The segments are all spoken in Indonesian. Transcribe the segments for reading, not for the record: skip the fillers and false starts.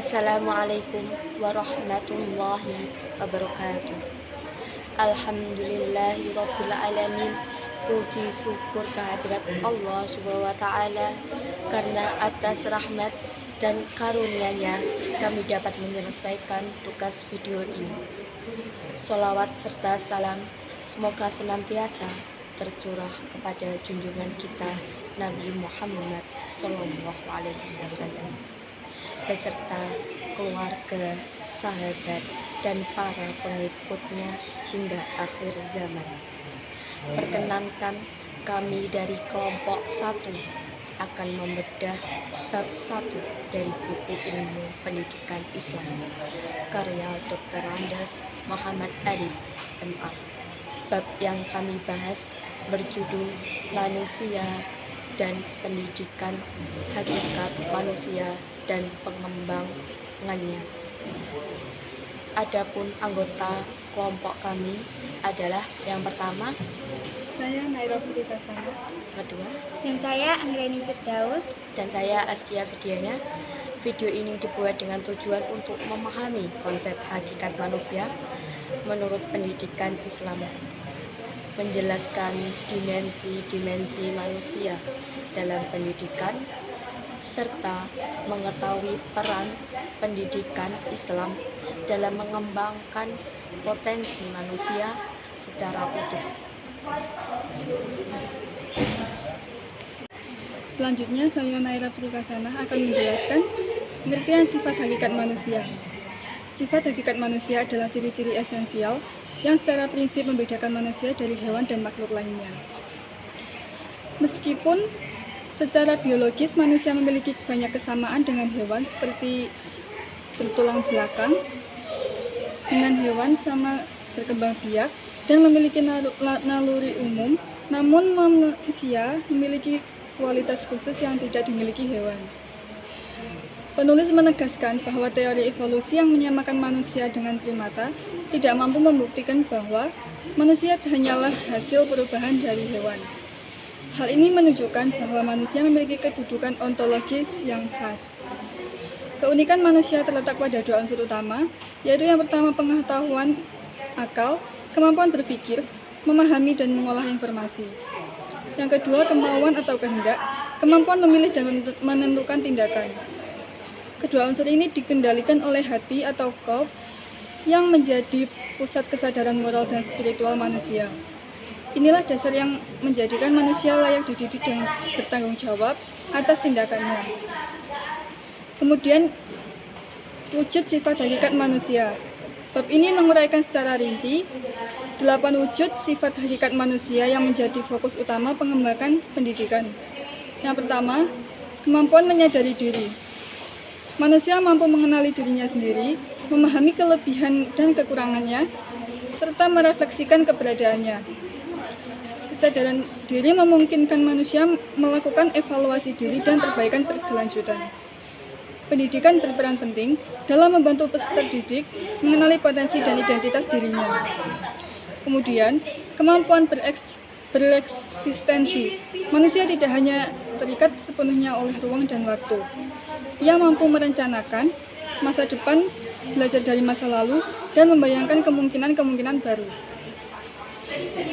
Assalamualaikum warahmatullahi wabarakatuh. Alhamdulillahirabbil alamin. Puji syukur kehadirat Allah Subhanahu wa taala karena atas rahmat dan karunia-Nya kami dapat menyelesaikan tugas video ini. Sholawat serta salam semoga senantiasa tercurah kepada junjungan kita Nabi Muhammad SAW beserta keluarga, sahabat, dan para pengikutnya hingga akhir zaman. Perkenankan kami dari kelompok 1 akan membedah bab 1 dari buku ilmu pendidikan Islam karya Dr. Andes Muhammad Arif MA. Bab yang kami bahas berjudul Manusia dan Pendidikan, Hakikat Manusia dan Pengembangannya. Adapun anggota kelompok kami adalah yang pertama, saya Naira Putri Kasana. kedua, Dan saya Anggreni Firdaus. dan saya Askia Fidiana. Video ini dibuat dengan tujuan untuk memahami konsep hakikat manusia menurut pendidikan Islam, menjelaskan dimensi-dimensi manusia dalam pendidikan, serta mengetahui peran pendidikan Islam dalam mengembangkan potensi manusia secara utuh. Selanjutnya saya Naira Putri Kasana akan menjelaskan pengertian sifat hakikat manusia. Sifat hakikat manusia adalah ciri-ciri esensial yang secara prinsip membedakan manusia dari hewan dan makhluk lainnya. Meskipun secara biologis manusia memiliki banyak kesamaan dengan hewan seperti bertulang belakang, dengan hewan sama berkembang biak dan memiliki naluri umum, namun manusia memiliki kualitas khusus yang tidak dimiliki hewan. Penulis menegaskan bahwa teori evolusi yang menyamakan manusia dengan primata tidak mampu membuktikan bahwa manusia hanyalah hasil perubahan dari hewan. Hal ini menunjukkan bahwa manusia memiliki kedudukan ontologis yang khas. Keunikan manusia terletak pada dua unsur utama, yaitu yang pertama pengetahuan akal, kemampuan berpikir, memahami dan mengolah informasi. Yang kedua kemauan atau kehendak, kemampuan memilih dan menentukan tindakan. Kedua unsur ini dikendalikan oleh hati atau qalb yang menjadi pusat kesadaran moral dan spiritual manusia. Inilah dasar yang menjadikan manusia layak dididik dan bertanggung jawab atas tindakannya. Kemudian, wujud sifat hakikat manusia. Bab ini menguraikan secara rinci 8 wujud sifat hakikat manusia yang menjadi fokus utama pengembangan pendidikan. Yang pertama, kemampuan menyadari diri. Manusia mampu mengenali dirinya sendiri, memahami kelebihan dan kekurangannya, serta merefleksikan keberadaannya. Kesadaran diri memungkinkan manusia melakukan evaluasi diri dan perbaikan berkelanjutan. Pendidikan berperan penting dalam membantu peserta didik mengenali potensi dan identitas dirinya. Kemudian, kemampuan bereksistensi. Manusia tidak hanya terikat sepenuhnya oleh ruang dan waktu. Ia mampu merencanakan masa depan, belajar dari masa lalu, dan membayangkan kemungkinan-kemungkinan baru.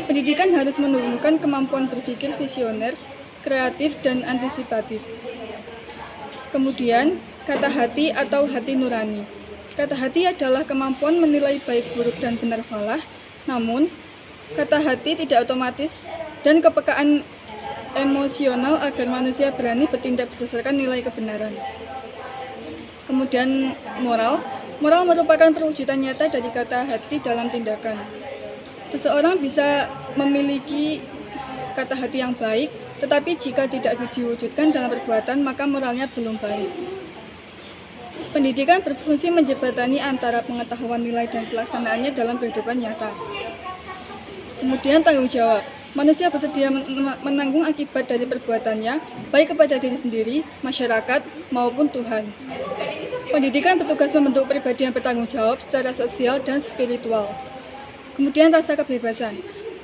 Pendidikan harus menumbuhkan kemampuan berpikir visioner, kreatif, dan antisipatif. Kemudian, kata hati atau hati nurani. Kata hati adalah kemampuan menilai baik buruk dan benar salah, namun kata hati tidak otomatis dan kepekaan emosional agar manusia berani bertindak berdasarkan nilai kebenaran. Kemudian moral. Moral merupakan perwujudan nyata dari kata hati dalam tindakan. Seseorang bisa memiliki kata hati yang baik, tetapi jika tidak diwujudkan dalam perbuatan, maka moralnya belum baik. Pendidikan berfungsi menjembatani antara pengetahuan nilai dan pelaksanaannya dalam kehidupan nyata. Kemudian tanggung jawab. Manusia bersedia menanggung akibat dari perbuatannya, baik kepada diri sendiri, masyarakat, maupun Tuhan. Pendidikan bertugas membentuk pribadi yang bertanggung jawab secara sosial dan spiritual. Kemudian rasa kebebasan.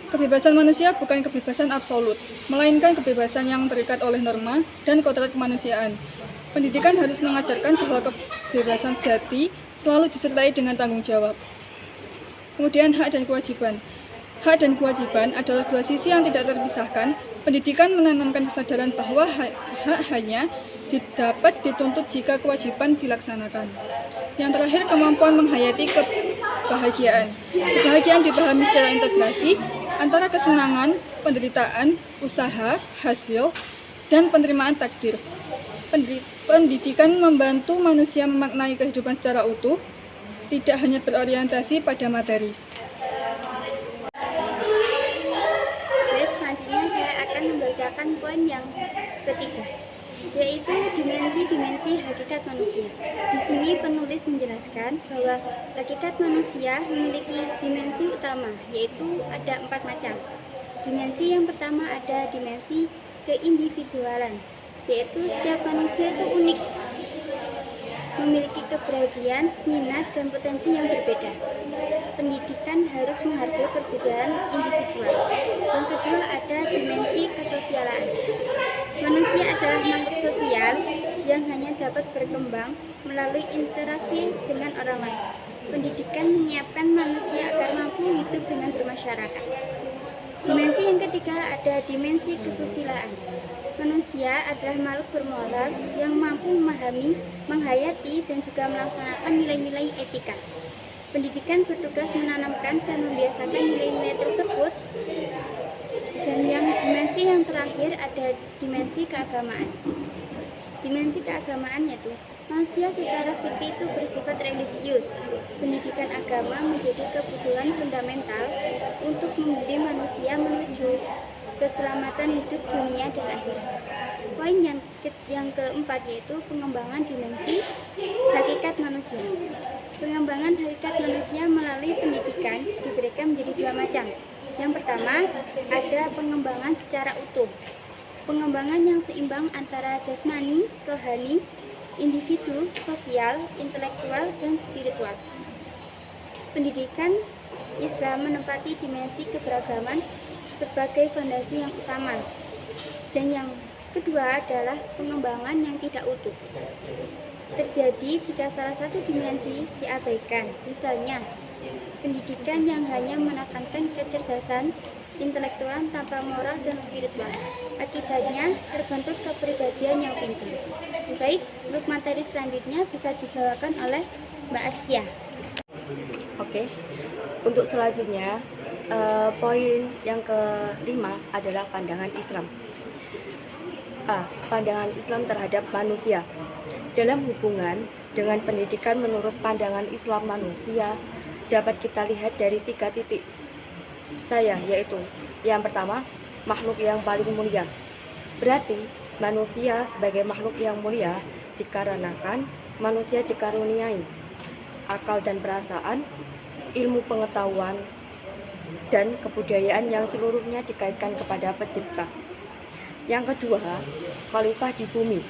Kebebasan manusia bukan kebebasan absolut, melainkan kebebasan yang terikat oleh norma dan kodrat kemanusiaan. Pendidikan harus mengajarkan bahwa kebebasan sejati selalu disertai dengan tanggung jawab. Kemudian hak dan kewajiban. Hak dan kewajiban adalah dua sisi yang tidak terpisahkan. Pendidikan menanamkan kesadaran bahwa hak hanya dapat dituntut jika kewajiban dilaksanakan. Yang terakhir, kemampuan menghayati kebahagiaan. Kebahagiaan dipahami secara integrasi antara kesenangan, penderitaan, usaha, hasil, dan penerimaan takdir. Pendidikan membantu manusia memaknai kehidupan secara utuh, tidak hanya berorientasi pada materi. Baik, selanjutnya saya akan membacakan poin yang ketiga, yaitu dimensi-dimensi hakikat manusia. Di sini penulis menjelaskan bahwa hakikat manusia memiliki dimensi utama, yaitu ada 4 macam. Dimensi yang pertama ada dimensi keindividualan, yaitu setiap manusia itu unik, memiliki kepribadian, minat, dan potensi yang berbeda. Pendidikan harus menghargai perbedaan individual. Yang kedua ada dimensi kesosialan. Manusia adalah makhluk sosial yang hanya dapat berkembang melalui interaksi dengan orang lain. Pendidikan menyiapkan manusia agar mampu hidup dengan bermasyarakat. Dimensi yang ketiga ada dimensi kesusilaan. Manusia adalah makhluk bermoral yang mampu memahami, menghayati, dan juga melaksanakan nilai-nilai etika. Pendidikan bertugas menanamkan dan membiasakan nilai-nilai tersebut. Dan yang dimensi yang terakhir ada dimensi keagamaan. Dimensi keagamaan yaitu manusia secara fikih itu bersifat religius. Pendidikan agama menjadi kebutuhan fundamental untuk membimbing manusia menuju keselamatan hidup dunia dan akhirat. Poin yang keempat yaitu pengembangan dimensi hakikat manusia. Pengembangan hakikat manusia melalui pendidikan diberikan menjadi 2 macam. Yang pertama, ada pengembangan secara utuh. Pengembangan yang seimbang antara jasmani, rohani, individu, sosial, intelektual, dan spiritual. Pendidikan Islam menempati dimensi keberagaman sebagai fondasi yang utama. Dan yang kedua adalah pengembangan yang tidak utuh. Terjadi jika salah satu dimensi diabaikan. Misalnya, pendidikan yang hanya menekankan kecerdasan intelektual tanpa moral dan spiritual. Akibatnya terbentuk kepribadian yang pincang. Baik, untuk materi selanjutnya bisa dibawakan oleh Mbak Askia. Oke, untuk selanjutnya poin yang kelima adalah pandangan Islam. Pandangan Islam terhadap manusia. Dalam hubungan dengan pendidikan menurut pandangan Islam manusia dapat kita lihat dari 3 titik saya, yaitu yang pertama, makhluk yang paling mulia. Berarti manusia sebagai makhluk yang mulia dikarenakan manusia dikaruniai akal dan perasaan, ilmu pengetahuan, dan kebudayaan yang seluruhnya dikaitkan kepada pencipta. Yang kedua, khalifah di bumi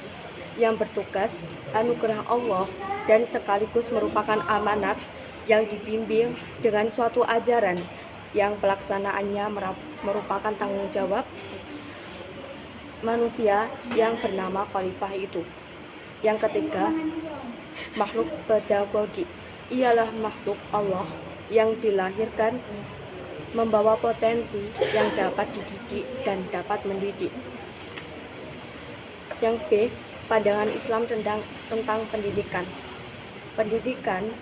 yang bertugas anugerah Allah dan sekaligus merupakan amanat yang dibimbing dengan suatu ajaran yang pelaksanaannya merupakan tanggung jawab manusia yang bernama khalifah itu. Yang ketiga, makhluk pedagogi ialah makhluk Allah yang dilahirkan membawa potensi yang dapat dididik dan dapat mendidik. Yang B, pandangan Islam tentang pendidikan. Pendidikan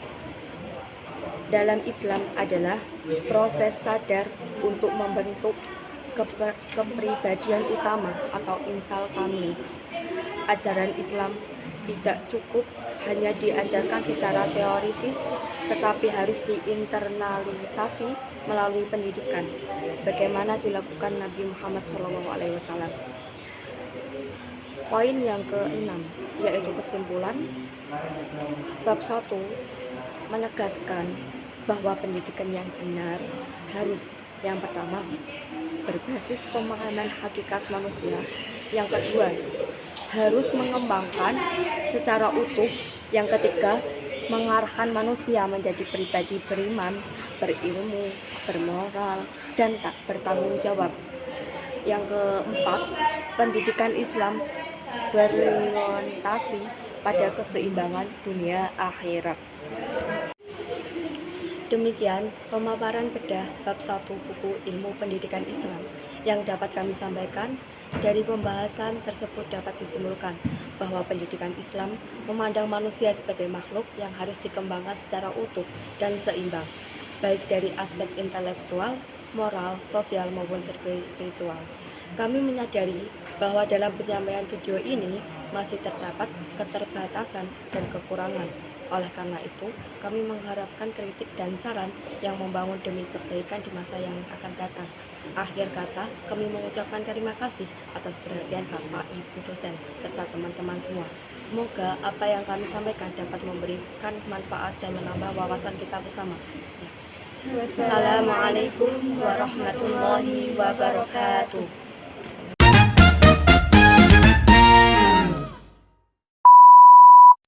dalam Islam adalah proses sadar untuk membentuk kepribadian utama atau insal kamil. Ajaran Islam tidak cukup hanya diajarkan secara teoritis, tetapi harus diinternalisasi melalui pendidikan, sebagaimana dilakukan Nabi Muhammad SAW. Poin yang ke-6 yaitu kesimpulan. Bab 1 menegaskan bahwa pendidikan yang benar harus yang pertama berbasis pemahaman hakikat manusia, yang kedua harus mengembangkan secara utuh, yang ketiga mengarahkan manusia menjadi pribadi beriman, berilmu, bermoral, dan tak bertanggung jawab. Yang keempat, pendidikan Islam berorientasi pada keseimbangan dunia akhirat. Demikian pemaparan bedah bab 1 buku Ilmu Pendidikan Islam yang dapat kami sampaikan. Dari pembahasan tersebut dapat disimpulkan bahwa pendidikan Islam memandang manusia sebagai makhluk yang harus dikembangkan secara utuh dan seimbang, baik dari aspek intelektual, moral, sosial maupun spiritual. Kami menyadari bahwa dalam penyampaian video ini masih terdapat keterbatasan dan kekurangan. Oleh karena itu, kami mengharapkan kritik dan saran yang membangun demi perbaikan di masa yang akan datang. Akhir kata, kami mengucapkan terima kasih atas perhatian Bapak, Ibu dosen, serta teman-teman semua. Semoga apa yang kami sampaikan dapat memberikan manfaat dan menambah wawasan kita bersama. Wassalamualaikum warahmatullahi wabarakatuh.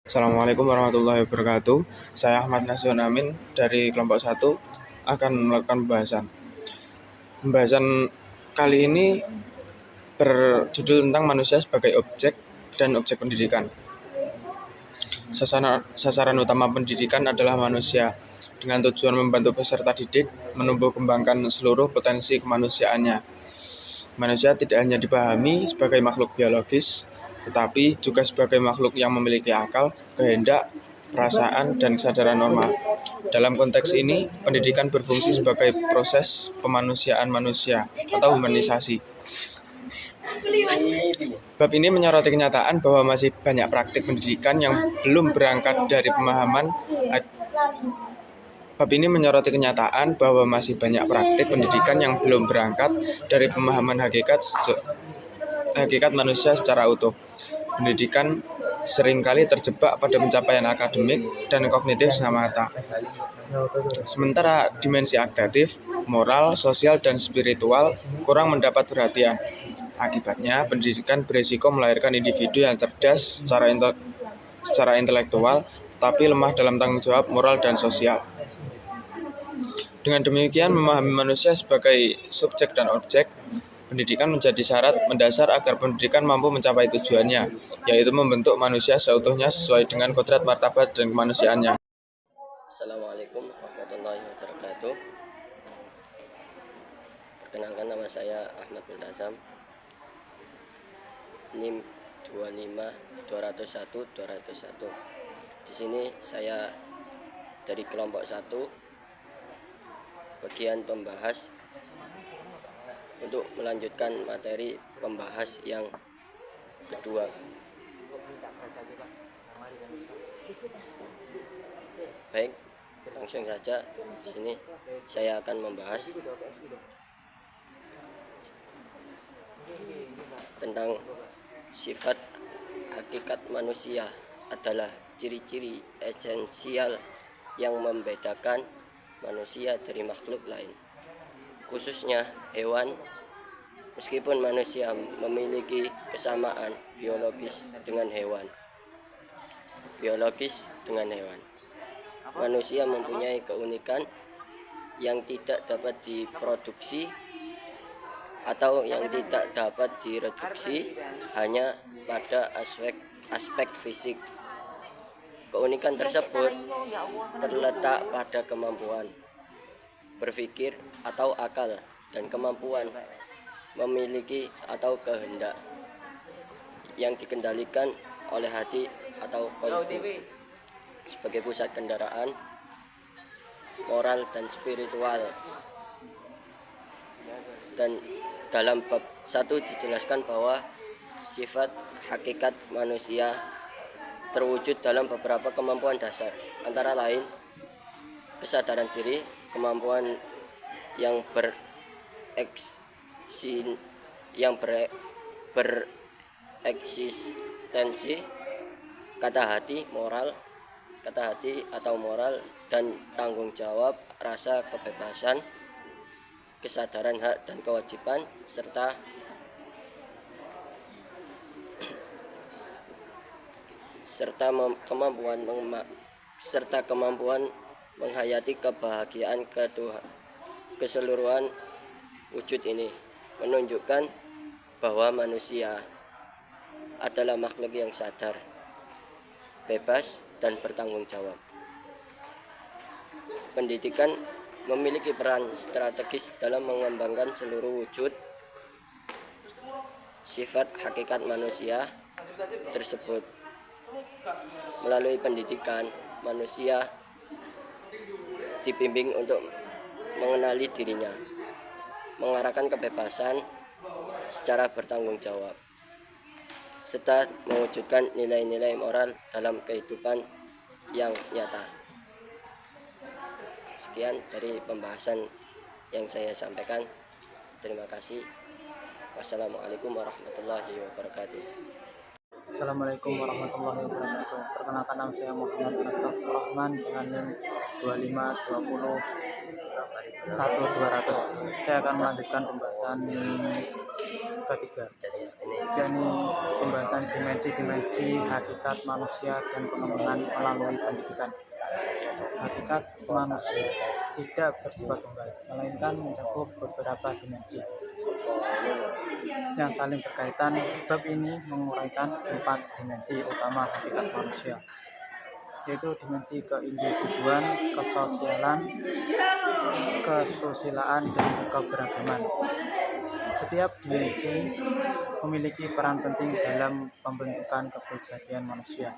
Assalamualaikum warahmatullahi wabarakatuh. Saya Ahmad Nasution Amin dari kelompok 1 akan melakukan pembahasan. Pembahasan kali ini berjudul tentang manusia sebagai objek dan objek pendidikan. Sasaran utama pendidikan adalah manusia, dengan tujuan membantu peserta didik menumbuh kembangkan seluruh potensi kemanusiaannya. Manusia tidak hanya dipahami sebagai makhluk biologis, tetapi juga sebagai makhluk yang memiliki akal, kehendak, perasaan, dan kesadaran normal. Dalam konteks ini, pendidikan berfungsi sebagai proses pemanusiaan manusia atau humanisasi. Bab ini menyoroti kenyataan bahwa masih banyak praktik pendidikan yang belum berangkat dari pemahaman Bab ini menyoroti kenyataan bahwa masih banyak praktik pendidikan yang belum berangkat dari pemahaman hakikat manusia secara utuh. Pendidikan seringkali terjebak pada pencapaian akademik dan kognitif semata. Sementara dimensi aktivitas, moral, sosial, dan spiritual kurang mendapat perhatian. Akibatnya, pendidikan berisiko melahirkan individu yang cerdas secara intelektual, tapi lemah dalam tanggung jawab moral dan sosial. Dengan demikian, memahami manusia sebagai subjek dan objek, pendidikan menjadi syarat mendasar agar pendidikan mampu mencapai tujuannya, yaitu membentuk manusia seutuhnya sesuai dengan kodrat martabat dan kemanusiaannya. Assalamualaikum warahmatullahi wabarakatuh. Perkenalkan, nama saya Ahmad Multazam, NIM 25201-201. Di sini saya dari kelompok 1, bagian pembahas, untuk melanjutkan materi pembahas yang kedua. Baik, langsung saja. Di sini saya akan membahas tentang sifat hakikat manusia adalah ciri-ciri esensial yang membedakan manusia dari makhluk lain, khususnya hewan. Meskipun manusia memiliki kesamaan biologis dengan hewan, manusia mempunyai keunikan yang tidak dapat diproduksi atau yang tidak dapat direduksi hanya pada aspek fisik. Keunikan tersebut terletak pada kemampuan berpikir atau akal dan kemampuan memiliki atau kehendak yang dikendalikan oleh hati atau qalbu sebagai pusat kendaraan moral dan spiritual. Dan dalam bab 1 dijelaskan bahwa sifat hakikat manusia terwujud dalam beberapa kemampuan dasar, antara lain kesadaran diri, kemampuan yang bereksistensi, kata hati atau moral, dan tanggung jawab, rasa kebebasan, kesadaran hak dan kewajiban, serta kemampuan menghayati kebahagiaan keseluruhan wujud ini, menunjukkan bahwa manusia adalah makhluk yang sadar bebas, dan bertanggung jawab. Pendidikan memiliki peran strategis dalam mengembangkan seluruh wujud sifat hakikat manusia tersebut. Melalui pendidikan, manusia dibimbing untuk mengenali dirinya, mengarahkan kebebasan secara bertanggung jawab, serta mewujudkan nilai-nilai moral dalam kehidupan yang nyata. Sekian dari pembahasan yang saya sampaikan. Terima kasih. Wassalamualaikum warahmatullahi wabarakatuh. Assalamualaikum warahmatullahi wabarakatuh. Perkenalkan, nama saya Muhammad Anastaf Rahman dengan NIM 25201 Saya akan melanjutkan pembahasan ketiga, yakni pembahasan dimensi-dimensi hakikat manusia dan pengembangan melalui pendidikan. Hakikat manusia tidak bersifat tunggal, melainkan mencakup beberapa dimensi yang saling berkaitan. Bab ini menguraikan 4 dimensi utama hakikat manusia, yaitu dimensi keindividuan, kesosialan, kesusilaan, dan keberagaman. Setiap dimensi memiliki peran penting dalam pembentukan kepribadian manusia.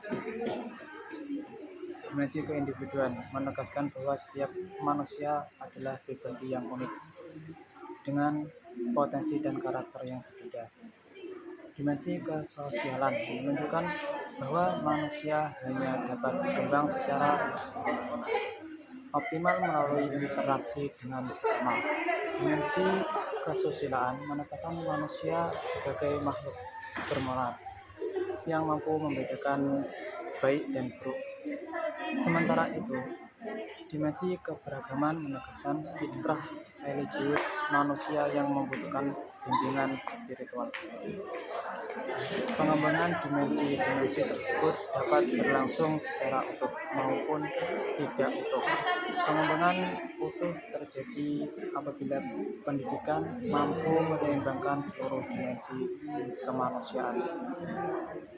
Dimensi keindividuan menegaskan bahwa setiap manusia adalah pribadi yang unik, dengan potensi dan karakter yang berbeda. Dimensi kesosialan menunjukkan bahwa manusia hanya dapat berkembang secara optimal melalui interaksi dengan sesama. Dimensi kesusilaan menetapkan manusia sebagai makhluk bermoral yang mampu membedakan baik dan buruk. Sementara itu, dimensi keberagaman menegaskan fitrah religius manusia yang membutuhkan bimbingan spiritual. Pengembangan dimensi-dimensi tersebut dapat berlangsung secara utuh maupun tidak utuh. Pengembangan utuh terjadi apabila pendidikan mampu menyeimbangkan seluruh dimensi kemanusiaan.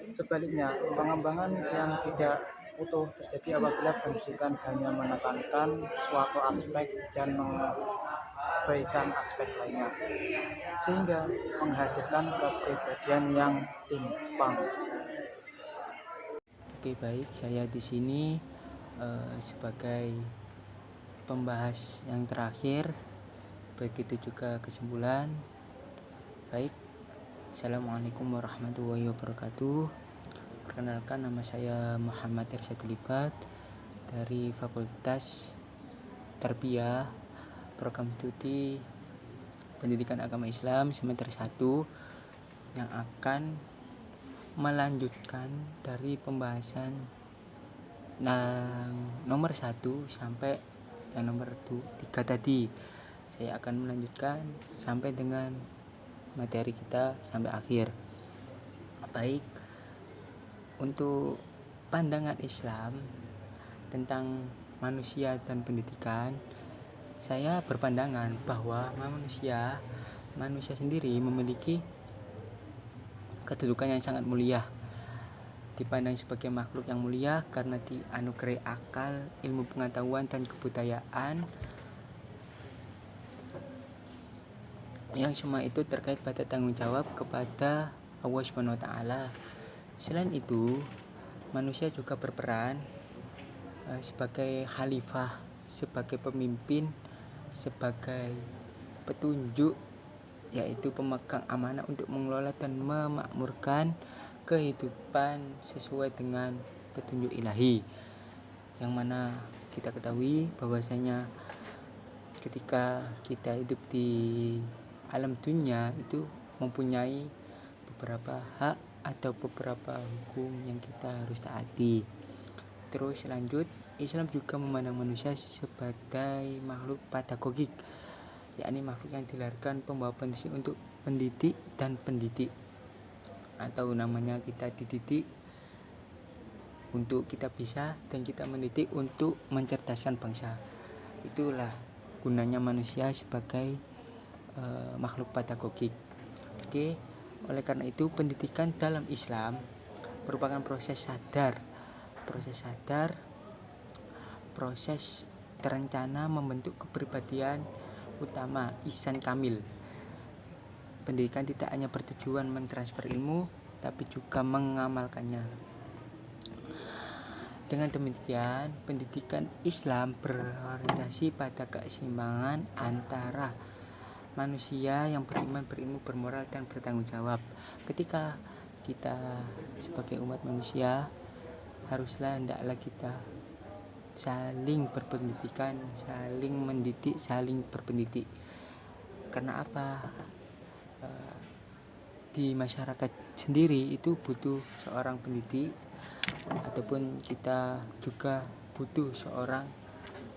Sebaliknya, pengembangan yang tidak utuh terjadi apabila pendidikan hanya menekankan suatu aspek dan mengabaikan aspek lainnya, sehingga menghasilkan kepribadian yang timpang. Oke, baik, saya di sini sebagai pembahas yang terakhir, begitu juga kesimpulan. Baik, Assalamualaikum warahmatullahi wabarakatuh. Perkenalkan, nama saya Muhammad Irsyad Libat dari Fakultas Tarbiyah, Program Studi Pendidikan Agama Islam semester 1, yang akan melanjutkan dari pembahasan nomor 1 sampai yang nomor 3 tadi. Saya akan melanjutkan sampai dengan materi kita sampai akhir. Baik, untuk pandangan Islam tentang manusia dan pendidikan, saya berpandangan bahwa manusia sendiri memiliki kedudukan yang sangat mulia, dipandang sebagai makhluk yang mulia karena dianugerahi akal, ilmu pengetahuan, dan kebudayaan yang semua itu terkait pada tanggung jawab kepada Allah Subhanahu wa Ta'ala. Selain itu, manusia juga berperan sebagai khalifah, sebagai pemimpin, sebagai petunjuk, yaitu pemegang amanah untuk mengelola dan memakmurkan kehidupan sesuai dengan petunjuk ilahi, yang mana kita ketahui bahwasanya ketika kita hidup di alam dunia itu mempunyai beberapa hak atau beberapa hukum yang kita harus taati. Terus lanjut, Islam juga memandang manusia sebagai makhluk pedagogik, yakni makhluk yang dilahirkan pembawa potensi untuk pendidik dan pendidik, atau namanya kita dididik untuk kita bisa dan kita mendidik untuk mencerdaskan bangsa. Itulah gunanya manusia sebagai makhluk pedagogik. Oke, oleh karena itu pendidikan dalam Islam merupakan proses sadar proses sadar, proses terencana membentuk kepribadian utama ihsan kamil. Pendidikan tidak hanya bertujuan mentransfer ilmu, tapi juga mengamalkannya. Dengan demikian, pendidikan Islam berorientasi pada keseimbangan antara manusia yang beriman, berilmu, bermoral, dan bertanggung jawab. Ketika kita sebagai umat manusia, haruslah hendaklah kita saling berpendidikan, saling mendidik, saling berpendidik. Karena apa? Di masyarakat sendiri itu butuh seorang pendidik, ataupun kita juga butuh seorang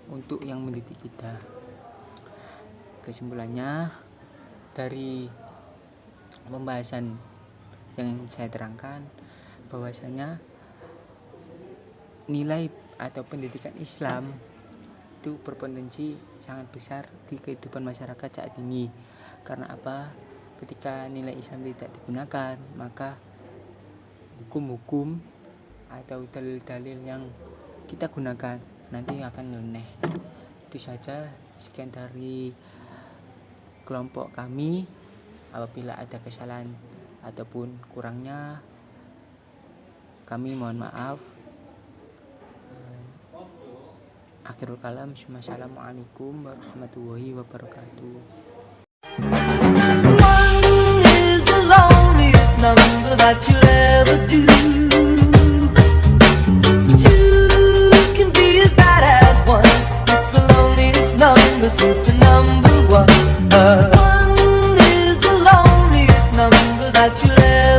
untuk yang mendidik kita. Kesimpulannya, dari pembahasan yang saya terangkan, bahwasanya nilai atau pendidikan Islam itu berpotensi sangat besar di kehidupan masyarakat saat ini. Karena apa? Ketika nilai Islam tidak digunakan, maka hukum-hukum atau dalil-dalil yang kita gunakan nanti akan nyeleneh. Itu saja, sekian dari kelompok kami. Apabila ada kesalahan ataupun kurangnya, kami mohon maaf. Akhirul kalam, assalamualaikum warahmatullahi wabarakatuh. One is the loneliest number that you'll ever do. Two can be as bad as one. It's the loneliest number since the number one. One is the loneliest number that you'll ever